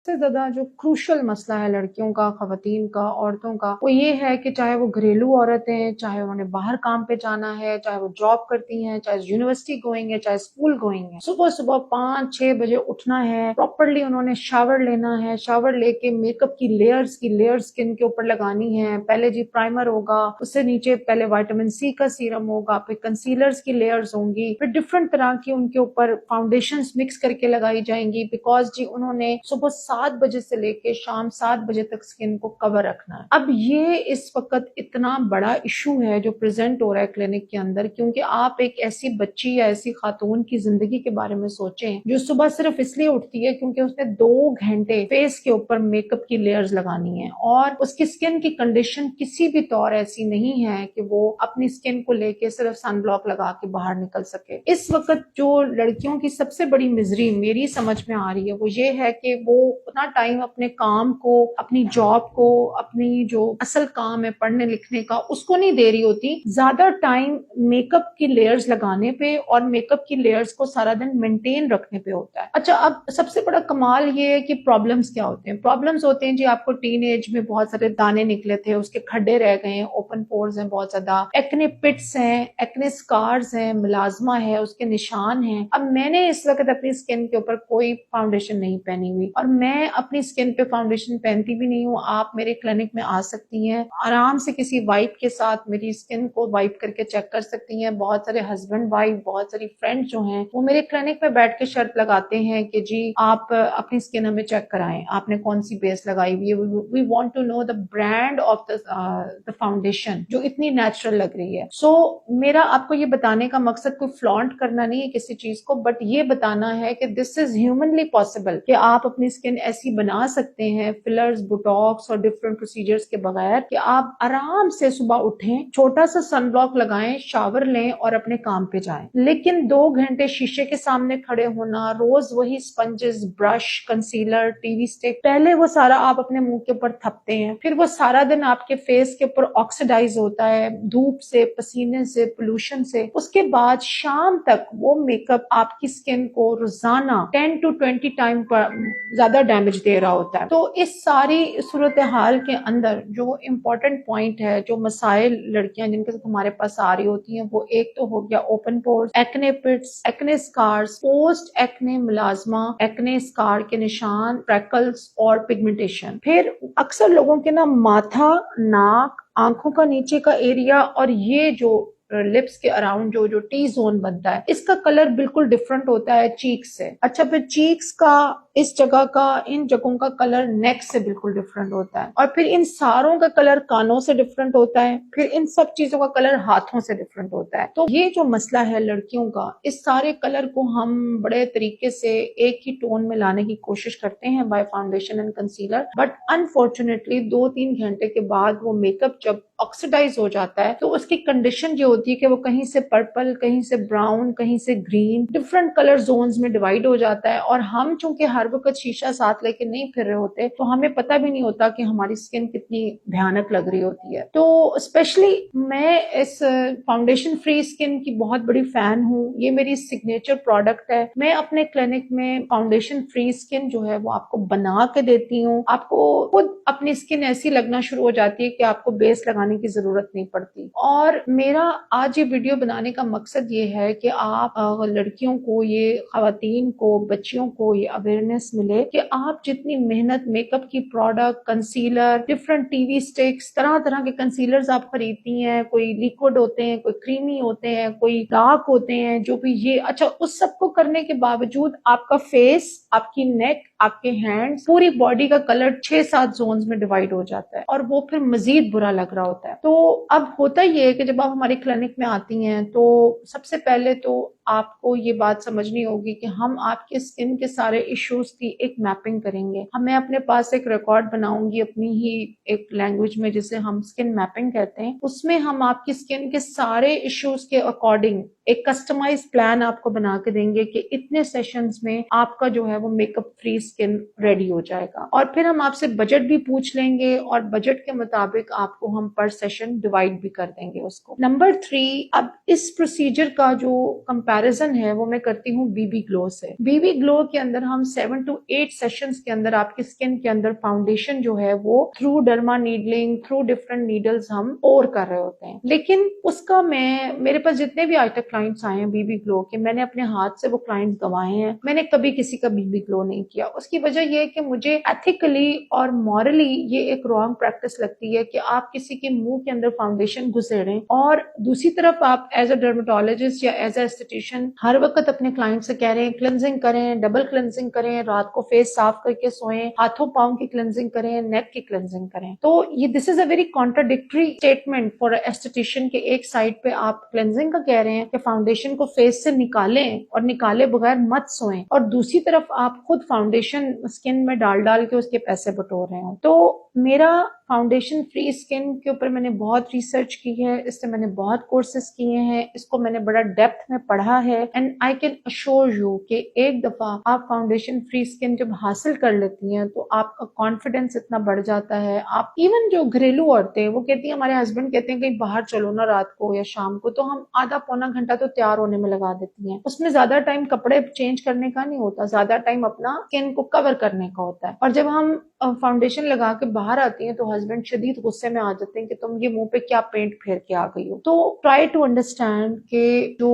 सबसे ज़्यादा जो क्रूशल मसला है लड़कियों का, ख़वातीन का, औरतों का, वो ये है कि चाहे वो घरेलू औरतें हैं, चाहे उन्हें बाहर काम पे जाना है, चाहे वो जॉब करती हैं, चाहे यूनिवर्सिटी गोइंग है, चाहे स्कूल गोइंग है। सुबह-सुबह 5-6 बजे उठना है, प्रॉपर्ली उन्होंने शावर लेना है, शावर लेके मेकअप की लेयर स्किन के ऊपर लगानी है। पहले जी प्राइमर होगा, उससे नीचे पहले विटामिन सी का सीरम होगा, फिर कंसीलर्स की लेयर्स होंगी, फिर डिफरेंट तरह की उनके ऊपर फाउंडेशंस मिक्स करके लगाई जाएंगी, बिकॉज जी उन्होंने सुबह 7 बजे से लेके शाम 7 बजे तक स्किन को कवर रखना है। अब ये इस वक्त इतना बड़ा इशू है जो प्रेजेंट हो रहा है क्लिनिक के अंदर, क्योंकि आप एक ऐसी बच्ची या ऐसी खातून की जिंदगी के बारे में सोचें जो सुबह सिर्फ इसलिए उठती है क्योंकि उसने 2 घंटे फेस के ऊपर मेकअप की लेयर्स लगानी है और उसकी स्किन की कंडीशन किसी भी तौर ऐसी नहीं है कि वो अपनी स्किन को लेके सिर्फ सनब्लॉक लगा के बाहर निकल सके। इस वक्त जो लड़कियों की सबसे बड़ी मिजरी मेरी समझ में आ रही है वो ये है कि वो उतना टाइम अपने काम को, अपनी जॉब को, अपनी जो असल काम है पढ़ने लिखने का, उसको नहीं दे रही होती, ज्यादा टाइम मेकअप की लेयर्स लगाने पे और मेकअप की लेयर्स को सारा दिन मेंटेन रखने पे होता है। अच्छा, अब सबसे बड़ा कमाल ये है कि प्रॉब्लम्स क्या होते हैं। प्रॉब्लम्स होते हैं जी, आपको टीन एज में बहुत सारे दाने निकले थे, उसके खड्डे रह गए हैं, ओपन पोर्स हैं बहुत ज्यादा, एक्ने पिट्स हैं, एक्ने स्कार्स हैं, मिलाजमा है, उसके निशान हैं। अब मैंने इस वक्त अपनी स्किन के ऊपर कोई फाउंडेशन नहीं पहनी हुई और मैं अपनी स्किन पे फाउंडेशन पहनती भी नहीं हूँ। आप मेरे क्लिनिक में आ सकती हैं, आराम से किसी वाइप के साथ मेरी स्किन को वाइप करके चेक कर सकती हैं। बहुत सारे हस्बैंड वाइफ, बहुत सारी फ्रेंड जो हैं वो मेरे क्लिनिक में बैठ के शर्त लगाते हैं कि जी आप अपनी स्किन हमें चेक कराएं, आपने कौन सी बेस लगाई हुई है, we want to know the brand of the foundation जो इतनी नेचुरल लग रही है। सो मेरा आपको ये बताने का मकसद कोई फ्लॉन्ट करना नहीं है किसी चीज को, बट ये बताना है कि दिस इज ह्यूमनली पॉसिबल कि आप अपनी स्किन ऐसी बना सकते हैं फिलर्स, बुटॉक्स और डिफरेंट प्रोसीजर्स के बगैर कि आप आराम से सुबह उठें, छोटा सा सनब्लॉक लगाएं, शावर लें और अपने काम पे जाएं। लेकिन 2 घंटे शीशे के सामने खड़े होना, रोज वही sponges, brush, concealer, TV stick, पहले वो सारा आप अपने मुंह के ऊपर थपते हैं, फिर वो सारा दिन आपके फेस के ऊपर ऑक्सीडाइज होता है धूप से, पसीने से, पोल्यूशन से। उसके बाद शाम तक वो मेकअप आपकी स्किन को रोजाना 10 to 20 टाइम पर ज्यादा डैमेज दे रहा होता है। तो इस सारी सूरत हाल के अंदर जो इम्पोर्टेंट पॉइंट है, जो मसाइल लड़कियां जिनके साथ हमारे पास आ रही होती हैं, वो एक तो हो गया open pores, acne pits, acne scars, post acne melasma, acne scar के निशान, फ्रैकल्स और पिगमेंटेशन। फिर अक्सर लोगों के ना माथा, नाक, आंखों का नीचे का एरिया और ये जो लिप्स के अराउंड जो जो टी जोन बनता है, इसका कलर बिल्कुल डिफरेंट होता है चीक्स से। अच्छा, फिर चीक्स का, इस जगह का, इन जगहों का कलर नेक से बिल्कुल डिफरेंट होता है और फिर इन सारों का कलर कानों से डिफरेंट होता है, फिर इन सब चीजों का कलर हाथों से डिफरेंट होता है। तो ये जो मसला है लड़कियों का, इस सारे कलर को हम बड़े तरीके से एक ही टोन में लाने की कोशिश करते हैं by foundation and concealer, but unfortunately 2-3 घंटे के बाद वो मेकअप जब ऑक्सीडाइज हो जाता है तो उसकी कंडीशन ये होती है कि वो कहीं से पर्पल, कहीं से ब्राउन, कहीं से ग्रीन, डिफरेंट कलर जोन्स में डिवाइड हो जाता है। और हम चूंकि हर वक्त शीशा साथ लेके नहीं फिर रहे होते तो हमें पता भी नहीं होता कि हमारी स्किन कितनी भयानक लग रही होती है। तो स्पेशली मैं इस फाउंडेशन फ्री स्किन की बहुत बड़ी फैन हूँ। ये मेरी सिग्नेचर प्रोडक्ट है। मैं अपने क्लिनिक में फाउंडेशन फ्री स्किन जो है वो आपको बना के देती हूँ। आपको खुद अपनी स्किन ऐसी लगना शुरू हो जाती है कि आपको बेस लगाने की जरूरत नहीं पड़ती। और मेरा आज ये वीडियो बनाने का मकसद ये है कि आप लड़कियों को, ये खवातीन को, बच्चियों को ये अवेयरनेस मिले कि आप जितनी मेहनत मेकअप की product, concealer, different TV sticks, तरह तरह के कंसीलर्स आप खरीदती हैं, कोई लिक्विड होते हैं, कोई क्रीमी होते हैं, कोई डार्क होते हैं, जो भी ये, अच्छा, उस सबको करने के बावजूद आपका फेस, आपकी नेक, आपके हैंड्स, पूरी बॉडी का कलर 6-7 जोन्स में डिवाइड हो जाता है और वो फिर मजीद बुरा लग रहा होता है। तो अब होता ये है कि जब आप हमारी क्लिनिक में आती हैं तो सबसे पहले तो आपको ये बात समझनी होगी कि हम आपके स्किन के सारे इश्यूज की एक मैपिंग करेंगे। मैं अपने पास एक रिकॉर्ड बनाऊंगी अपनी ही एक लैंग्वेज में जिसे हम स्किन मैपिंग कहते हैं। उसमें हम आपकी स्किन के सारे इश्यूज के अकॉर्डिंग एक कस्टमाइज प्लान आपको बना के देंगे कि इतने सेशंस में आपका जो है वो मेकअप फ्री स्किन रेडी हो जाएगा। और फिर हम आपसे बजट भी पूछ लेंगे और बजट के मुताबिक आपको हम पर सेशन डिवाइड भी कर देंगे उसको। नंबर 3, अब इस प्रोसीजर का जो कंपैरिजन है वो मैं करती हूँ बीबी ग्लो से। बीबी ग्लो के अंदर हम 7 to 8 सेशंस के अंदर आपकी स्किन के अंदर फाउंडेशन जो है वो through derma needling, through different needles हम और कर रहे होते हैं। लेकिन उसका मेरे पास जितने भी आज तक क्लाइंट्स आए हैं बीबी ग्लो के, मैंने अपने हाथ से वो क्लाइंट्स गंवाए हैं। मैंने कभी किसी का बीबी ग्लो नहीं किया। उसकी वजह यह है कि मुझे एथिकली और मॉरली ये एक रॉन्ग प्रैक्टिस लगती है कि आप किसी के मुंह के अंदर फाउंडेशन घुसेड़ें और दूसरी तरफ आप एज अ डर्मेटोलॉजिस्ट या एज अ एस्थेटिशियन हर वक्त अपने क्लाइंट से कह रहे हैं क्लेंजिंग करें, डबल क्लेंजिंग करें, रात को फेस साफ करके सोएं, हाथों पांव की क्लेंजिंग करें, नेक की क्लेंजिंग करें। तो ये this is a very contradictory statement for esthetician के एक साइड पे आप क्लेंजिंग का कह रहे हैं कि फाउंडेशन को फेस से निकालें और निकाले बगैर मत सोएं, और दूसरी तरफ आप खुद फाउंडेशन स्किन में डाल डाल के उसके पैसे बटोर रहे हो। तो मेरा फाउंडेशन फ्री स्किन के ऊपर मैंने बहुत रिसर्च की है, इससे मैंने बहुत कोर्सेज किए हैं, इसको मैंने बड़ा डेप्थ में पढ़ा है, and I can assure you कि एक दफा आप फाउंडेशन फ्री स्किन जब हासिल कर लेती हैं तो आपका कॉन्फिडेंस इतना बढ़ जाता है। आप इवन जो घरेलू औरतें वो कहती हैं, हमारे हस्बैंड कहते हैं कहीं बाहर चलो ना रात को या शाम को, तो हम आधा पौना घंटा तो तैयार होने में लगा देती हैं। उसमें ज्यादा टाइम कपड़े चेंज करने का नहीं होता, ज्यादा टाइम अपना स्किन को कवर करने का होता है। और जब हम फाउंडेशन लगा के बाहर आती हैं तो हस्बैंड शदीद गुस्से में आ जाते हैं कि तुम ये मुंह पे क्या पेंट फेर के आ गई हो। तो ट्राई टू अंडरस्टैंड कि जो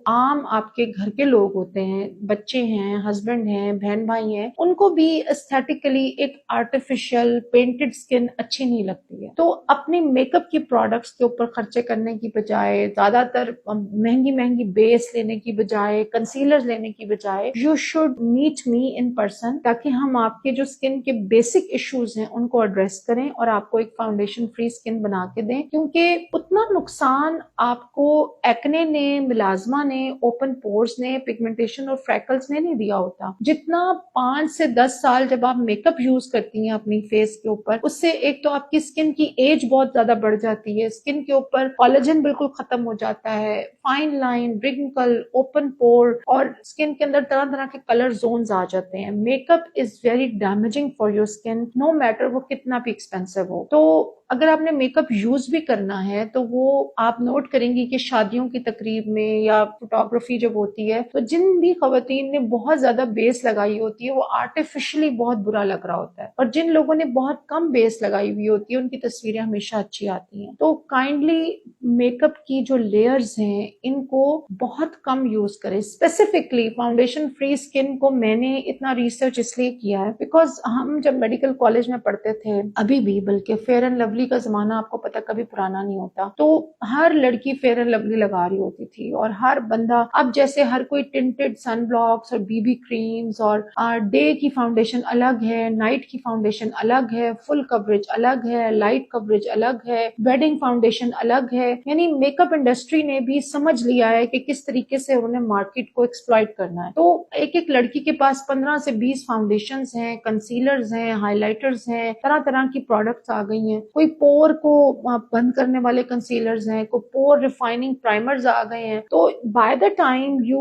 आम आपके घर के लोग होते हैं, बच्चे हैं, हस्बैंड हैं, बहन भाई हैं, उनको भी एस्थेटिकली एक आर्टिफिशियल पेंटेड स्किन अच्छी नहीं लगती है। तो अपने मेकअप की प्रोडक्ट्स के ऊपर खर्चे करने की बजाय, ज्यादातर महंगी महंगी बेस लेने की बजाय, कंसीलर लेने की बजाय, you should meet me in person, ताकि हम आपके जो स्किन के बेसिक इश्यूज हैं उनको एड्रेस करें और आपको एक फाउंडेशन फ्री स्किन बना के दें। क्योंकि उतना नुकसान आपको एक्ने ने, मिलाजमा ने, ओपन पोर्स ने, पिगमेंटेशन और फ्रैकल्स ने नहीं दिया होता, जितना 5 से 10 साल जब आप मेकअप यूज करती हैं अपनी फेस के ऊपर, उससे एक तो आपकी स्किन की एज बहुत ज्यादा बढ़ जाती है, स्किन के ऊपर कोलेजन बिल्कुल खत्म हो जाता है, फाइन लाइन, रिंकल, ओपन पोर, और स्किन के अंदर तरह तरह के कलर जोन्स आ जाते हैं। Makeup is very damaging for your skin, no matter वो कितना भी एक्सपेंसिव हो। तो अगर आपने मेकअप यूज भी करना है तो वो आप नोट करेंगी कि शादियों की तकरीब में या फोटोग्राफी जब होती है तो जिन भी खवातीन ने बहुत ज्यादा बेस लगाई होती है वो आर्टिफिशियली बहुत बुरा लग रहा होता है, और जिन लोगों ने बहुत कम बेस लगाई हुई होती है उनकी तस्वीरें हमेशा अच्छी आती हैं। तो काइंडली मेकअप की जो लेयर्स हैं इनको बहुत कम यूज करें। स्पेसिफिकली फाउंडेशन फ्री स्किन को मैंने इतना रिसर्च इसलिए किया है बिकॉज हम जब मेडिकल कॉलेज में पढ़ते थे, अभी भी बल्कि फेयर एंड लवली का जमाना आपको पता कभी पुराना नहीं होता, तो हर लड़की फेयर एंड लवली लगा रही होती थी और हर बंदा, अब जैसे हर कोई टिंटेड सन ब्लॉक्स और बीबी क्रीम्स और डे की फाउंडेशन अलग है, नाइट की फाउंडेशन अलग है, फुल कवरेज अलग है, लाइट कवरेज अलग है, वेडिंग फाउंडेशन अलग है। यानी मेकअप इंडस्ट्री ने भी समझ लिया है कि किस तरीके से उन्होंने मार्केट को एक्सप्लॉइट करना है। तो एक एक लड़की के पास 15 से 20 फाउंडेशंस हैं, कंसीलर्स हैं, हाइलाइटर्स हैं, तरह तरह की प्रोडक्ट्स आ गई हैं। कोई पोर को बंद करने वाले कंसीलर्स हैं, कोई पोर रिफाइनिंग प्राइमर्स आ गए हैं। तो बाय द टाइम यू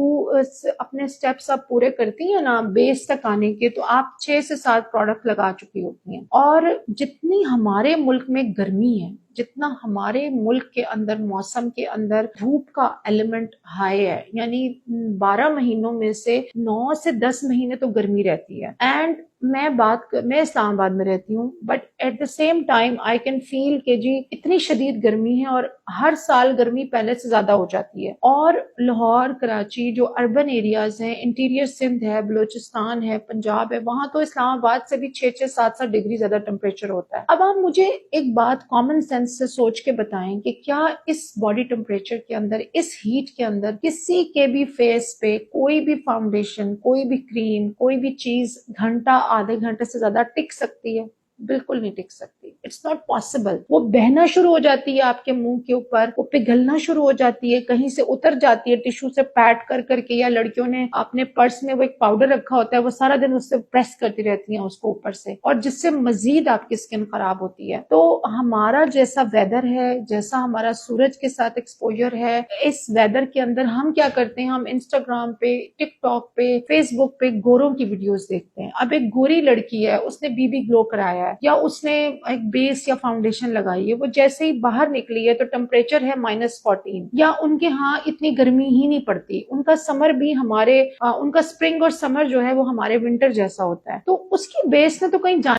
अपने स्टेप्स आप पूरे करती हैं ना बेस तक आने के, तो आप 6 से 7 प्रोडक्ट लगा चुकी होती हैं। और जितनी हमारे मुल्क में गर्मी है, जितना हमारे मुल्क के अंदर मौसम के अंदर धूप का एलिमेंट हाई है, यानी 12 महीनों में से 9 से 10 महीने तो गर्मी रहती है। एंड मैं इस्लामाबाद में रहती हूँ, but at the same time I can feel कि जी इतनी शदीद गर्मी है और हर साल गर्मी पहले से ज्यादा हो जाती है। और लाहौर, कराची जो अर्बन एरियाज हैं, इंटीरियर सिंध है, बलूचिस्तान है, पंजाब है, वहां तो इस्लामाबाद से भी 6-6, 7-7 डिग्री ज्यादा टेम्परेचर होता है। अब आप मुझे एक बात कॉमन सेंस से सोच के बताएं कि क्या इस बॉडी टेम्परेचर के अंदर, इस हीट के अंदर किसी के भी फेस पे कोई भी फाउंडेशन, कोई भी क्रीम, कोई भी चीज घंटा, आधे घंटे से ज्यादा टिक सकती है? बिल्कुल नहीं टिक सकती। It's not possible. वो बहना शुरू हो जाती है आपके मुंह के ऊपर, वो पिघलना शुरू हो जाती है, कहीं से उतर जाती है टिश्यू से पैट कर करके, या लड़कियों ने अपने पर्स में वो एक पाउडर रखा होता है, वो सारा दिन उससे प्रेस करती रहती हैं उसको ऊपर से, और जिससे मजीद आपकी स्किन खराब होती है। तो हमारा जैसा वेदर है, जैसा हमारा सूरज के साथ एक्सपोजर है, इस वेदर के अंदर हम क्या करते हैं, हम इंस्टाग्राम पे, टिकटॉक पे, फेसबुक पे गोरों की वीडियोस देखते हैं। अब एक गोरी लड़की है, उसने बीबी ग्लो कराया है, या उसने एक बेस या फाउंडेशन लगाई है, वो जैसे ही बाहर निकली है तो टेम्परेचर है -14, या उनके यहाँ इतनी गर्मी ही नहीं पड़ती, उनका समर भी हमारे उनका स्प्रिंग और समर जो है वो हमारे विंटर जैसा होता है, तो उसकी बेस ने तो कहीं